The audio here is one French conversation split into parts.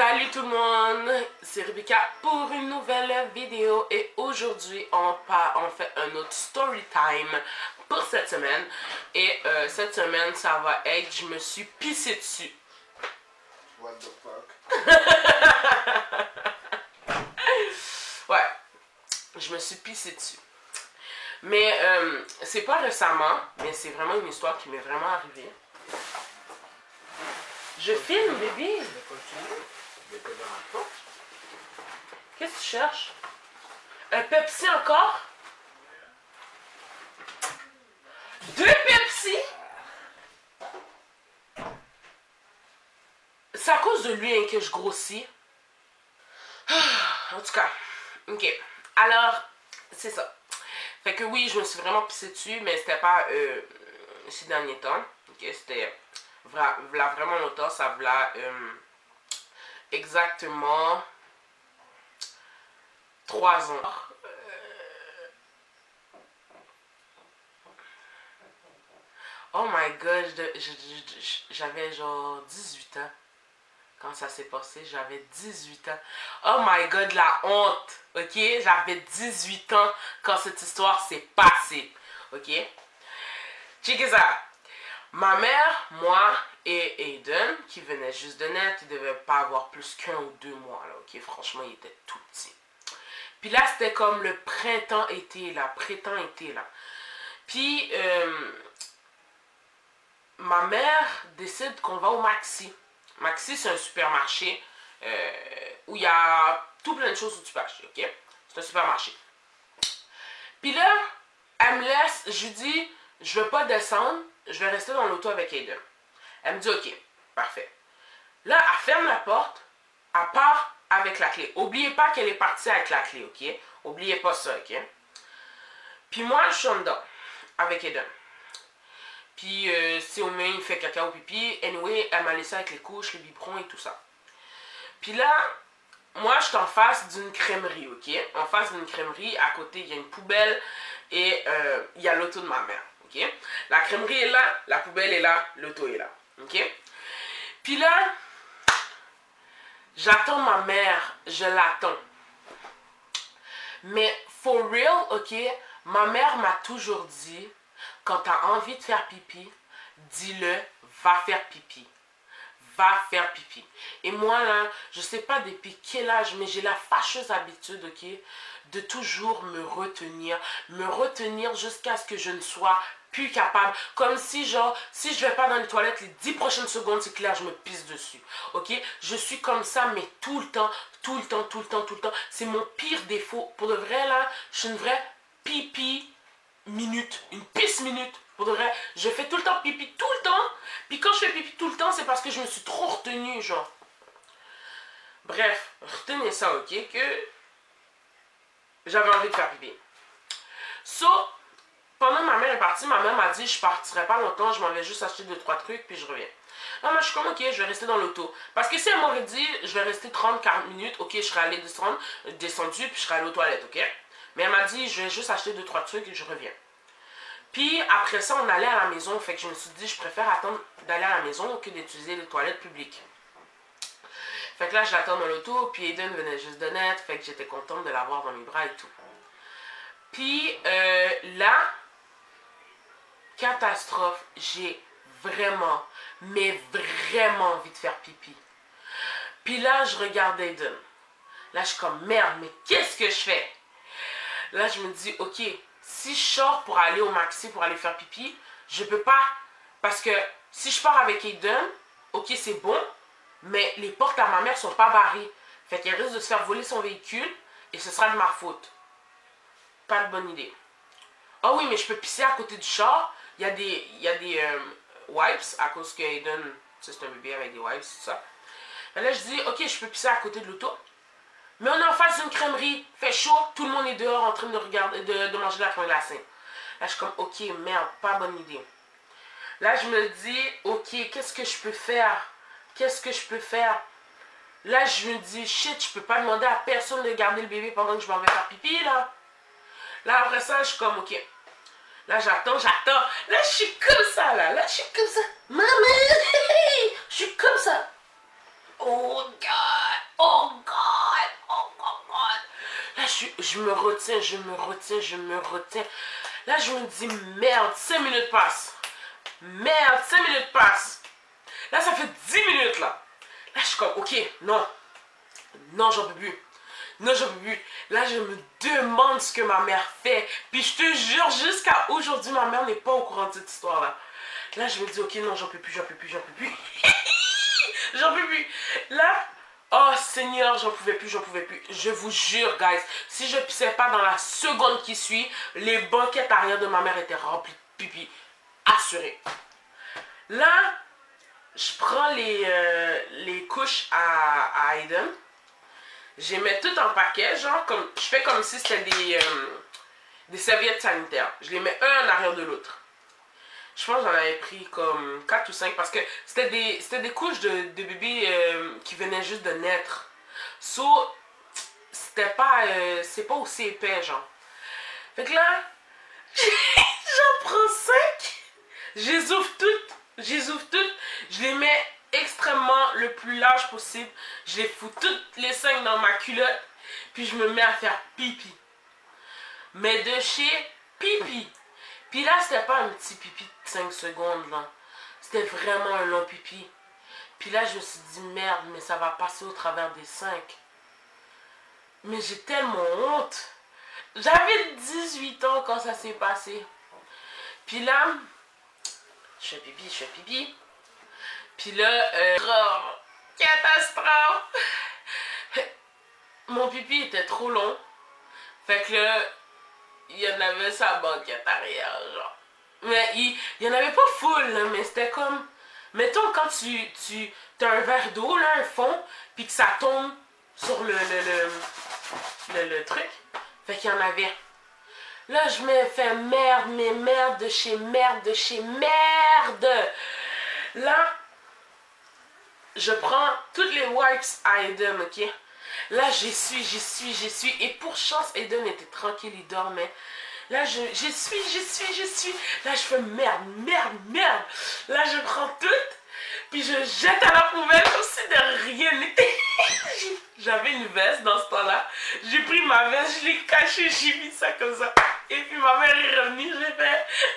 Salut tout le monde, c'est Rebecca pour une nouvelle vidéo et aujourd'hui on fait un autre story time pour cette semaine et cette semaine ça va être je me suis pissé dessus. What the fuck? Ouais, je me suis pissé dessus. Mais c'est pas récemment, mais c'est vraiment une histoire qui m'est vraiment arrivée. Je filme, bébé. Qu'est-ce que tu cherches? Un Pepsi encore? 2 Pepsi? C'est à cause de lui hein, que je grossis. En tout cas, ok. Alors, c'est ça. Fait que oui, je me suis vraiment pissée dessus, mais c'était pas ces derniers temps. Ok, c'était vraiment longtemps. Ça v'là exactement 3 ans. Oh my god, j'avais genre 18 ans. Quand ça s'est passé, j'avais 18 ans. Oh my god, la honte. Ok, j'avais 18 ans quand cette histoire s'est passée. Ok, checkez ça. Ma mère, moi et Aiden, qui venait juste de naître, il devait pas avoir plus qu'1 ou 2 mois. Là, ok, franchement, il était tout petit. Puis là, c'était comme le printemps-été là. Printemps-été là. Puis, ma mère décide qu'on va au Maxi. Maxi, c'est un supermarché où il y a tout plein de choses où tu peux acheter, ok? C'est un supermarché. Puis là, elle me laisse, je lui dis, je veux pas descendre, je vais rester dans l'auto avec Aiden. Elle me dit, ok, parfait. Là, elle ferme la porte, elle part avec la clé. Oubliez pas qu'elle est partie avec la clé, ok? Oubliez pas ça, ok? Puis moi, je suis en dedans, avec Aiden. Puis si au moins il fait caca ou pipi, anyway, elle m'a laissé avec les couches, les biberons et tout ça. Puis là, moi je suis en face d'une crèmerie, ok? En face d'une crèmerie, à côté il y a une poubelle et il y a l'auto de ma mère, ok? La crèmerie est là, la poubelle est là, l'auto est là, ok? Puis là, j'attends ma mère, je l'attends. Mais for real, ok? Ma mère m'a toujours dit, quand tu as envie de faire pipi, dis-le, va faire pipi. Va faire pipi. Et moi, là, je sais pas depuis quel âge, mais j'ai la fâcheuse habitude, ok, de toujours me retenir jusqu'à ce que je ne sois plus capable. Comme si, genre, si je vais pas dans les toilettes les 10 prochaines secondes, c'est clair, je me pisse dessus. Ok? Je suis comme ça, mais tout le temps. C'est mon pire défaut. Pour de vrai, là, je suis une vraie pipi minute, une pisse minute. Pour de vrai, je fais tout le temps pipi tout le temps. Puis quand je fais pipi tout le temps, c'est parce que je me suis trop retenue, genre. Bref, retenez ça, ok, que j'avais envie de faire pipi. So, pendant que ma mère est partie, ma mère m'a dit je partirai pas longtemps, je m'en vais juste acheter 2-3 trucs, puis je reviens. Non, moi je suis comme ok, je vais rester dans l'auto. Parce que si elle m'aurait dit je vais rester 30-40 minutes, ok, je serais allée descendu, puis je serais allée aux toilettes, ok. Mais elle m'a dit je vais juste acheter 2-3 trucs et je reviens. Puis après ça, on allait à la maison. Fait que je me suis dit, je préfère attendre d'aller à la maison que d'utiliser les toilettes publiques. Fait que là, je l'attends dans l'auto. Puis Aiden venait juste de naître. Fait que j'étais contente de l'avoir dans mes bras et tout. Puis là, catastrophe. J'ai vraiment, mais vraiment envie de faire pipi. Puis là, je regarde Aiden. Là, je suis comme, merde, mais qu'est-ce que je fais? Là, je me dis, ok. Si je sors pour aller au Maxi, pour aller faire pipi, je peux pas. Parce que si je pars avec Aiden, ok, c'est bon, mais les portes à ma mère sont pas barrées. Fait qu'elle risque de se faire voler son véhicule et ce sera de ma faute. Pas de bonne idée. Ah oui, mais je peux pisser à côté du char. Il y a des wipes à cause que Aiden, c'est un bébé avec des wipes, tout ça. Et là, je dis, ok, je peux pisser à côté de l'auto. Mais on est en face d'une crèmerie, fait chaud, tout le monde est dehors en train de regarder, de manger de la crème glacée. Là, je suis comme, ok, merde, pas bonne idée. Là, je me dis, ok, qu'est-ce que je peux faire? Qu'est-ce que je peux faire? Là, je me dis, shit, je peux pas demander à personne de garder le bébé pendant que je m'en vais faire pipi, là. Là, après ça, je suis comme, ok. Là, j'attends. Là, je suis comme ça, là. Là, je suis comme ça. Maman, je suis comme ça. Oh, God. Oh God! Oh God! Là, je me retiens, je me retiens, je me retiens. Là, je me dis, merde, 5 minutes passent. Merde, 5 minutes passent. Là, ça fait 10 minutes, là. Là, je suis comme, ok, non. Non, j'en peux plus. Non, j'en peux plus. Là, je me demande ce que ma mère fait. Puis je te jure, jusqu'à aujourd'hui, ma mère n'est pas au courant de cette histoire-là. Là, je me dis, ok, non, j'en peux plus, j'en peux plus, j'en peux plus. J'en peux plus. Là, oh Seigneur, j'en pouvais plus, j'en pouvais plus. Je vous jure, guys, si je pissais pas dans la seconde qui suit, les banquettes arrière de ma mère étaient remplies de pipi. Assuré. Là, je prends les couches à Aiden. Je les mets toutes en paquet, genre, comme, je fais comme si c'était des serviettes sanitaires. Je les mets un en arrière de l'autre. Je pense que j'en avais pris comme 4 ou 5 parce que c'était des couches de bébés qui venaient juste de naître. So, c'était pas, c'est pas aussi épais, genre. Fait que là, j'en prends 5. Je les ouvre toutes. Je les ouvre toutes. Je les mets extrêmement le plus large possible. Je les fous toutes les 5 dans ma culotte. Puis je me mets à faire pipi. Mais de chez pipi. Puis là, c'était pas un petit pipi de 5 secondes, là. C'était vraiment un long pipi. Puis là, je me suis dit, merde, mais ça va passer au travers des 5. Mais j'ai tellement honte. J'avais 18 ans quand ça s'est passé. Puis là, je fais pipi, je fais pipi. Puis là, catastrophe. Mon pipi était trop long. Fait que là, il y en avait sa banquette arrière, genre. Mais il y en avait pas full, là, mais c'était comme... Mettons, quand t'as un verre d'eau, là, un fond, puis que ça tombe sur le truc. Fait qu'il y en avait. Là, je me fais merde, mais merde de chez merde, de chez merde. Là, je prends toutes les wipes à Aiden, ok? Là, j'essuie. Et pour chance, Aiden était tranquille, il dormait. Là, j'essuie. Là, je fais merde. Là, je prends toutes, puis je jette à la poubelle comme si de rien n'était. J'avais une veste dans ce temps-là. J'ai pris ma veste, je l'ai cachée, j'ai mis ça comme ça. Et puis ma mère est revenue,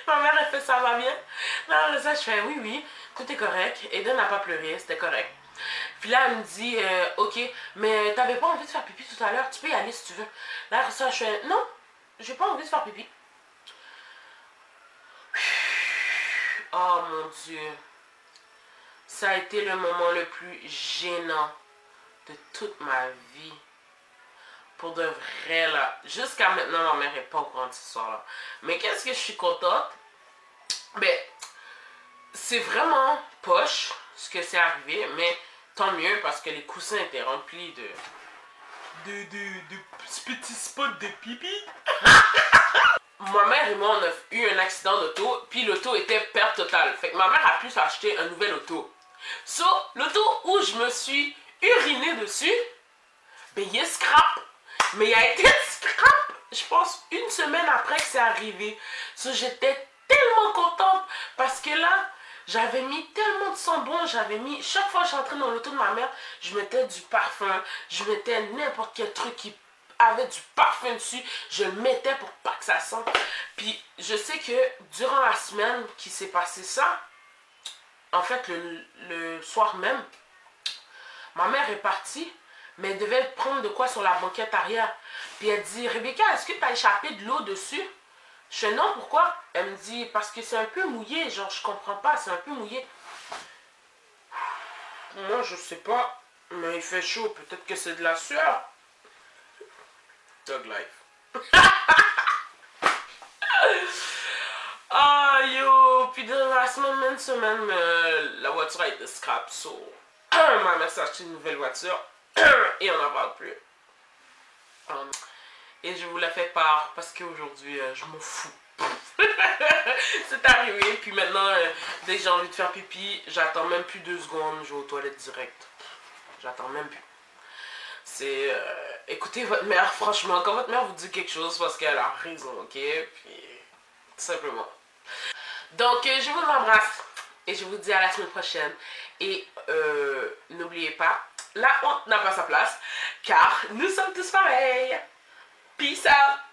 ma mère elle fait ça va bien. Là, ça, je fais oui, tout est correct. Aiden n'a pas pleuré, c'était correct. Puis là, elle me dit, ok, mais t'avais pas envie de faire pipi tout à l'heure, tu peux y aller si tu veux. Là, ça, je fais, non, j'ai pas envie de faire pipi. Oh mon Dieu. Ça a été le moment le plus gênant de toute ma vie. Pour de vrai, là. Jusqu'à maintenant, ma mère n'est pas au courant de cette histoire-là. Mais qu'est-ce que je suis contente? Ben, c'est vraiment poche ce que c'est arrivé, mais tant mieux parce que les coussins étaient remplis de petits spots de pipi. Ma mère et moi, on a eu un accident d'auto, puis l'auto était perte totale. Fait que ma mère a pu s'acheter un nouvel auto. So, l'auto où je me suis uriné dessus, ben il est scrap. Mais il a été scrap, je pense, une semaine après que c'est arrivé. So, j'étais tellement contente parce que là, j'avais mis tellement de sambon, chaque fois que j'entrais dans l'auto de ma mère, je mettais du parfum, je mettais n'importe quel truc qui avait du parfum dessus, je le mettais pour pas que ça sente. Puis je sais que durant la semaine qui s'est passé ça, en fait le soir même, ma mère est partie, mais elle devait prendre de quoi sur la banquette arrière. Puis elle dit, Rebecca, est-ce que tu as échappé de l'eau dessus? Je fais non, pourquoi? Elle me dit, parce que c'est un peu mouillé, genre je comprends pas, c'est un peu mouillé. Moi je sais pas, mais il fait chaud, peut-être que c'est de la sueur. Dog life. Ah yo, puis dans la semaine, la voiture a été scrap, so ma mère s'est acheté une nouvelle voiture et on n'en parle plus. Et je vous la fais part parce qu'aujourd'hui, je m'en fous. C'est arrivé, puis maintenant, dès que j'ai envie de faire pipi, j'attends même plus 2 secondes, je vais aux toilettes direct. J'attends même plus. C'est... écoutez votre mère, franchement, quand votre mère vous dit quelque chose, parce qu'elle a raison, ok? Puis, tout simplement. Donc, je vous embrasse et je vous dis à la semaine prochaine. Et n'oubliez pas, La honte n'a pas sa place, car nous sommes tous pareils. Peace out!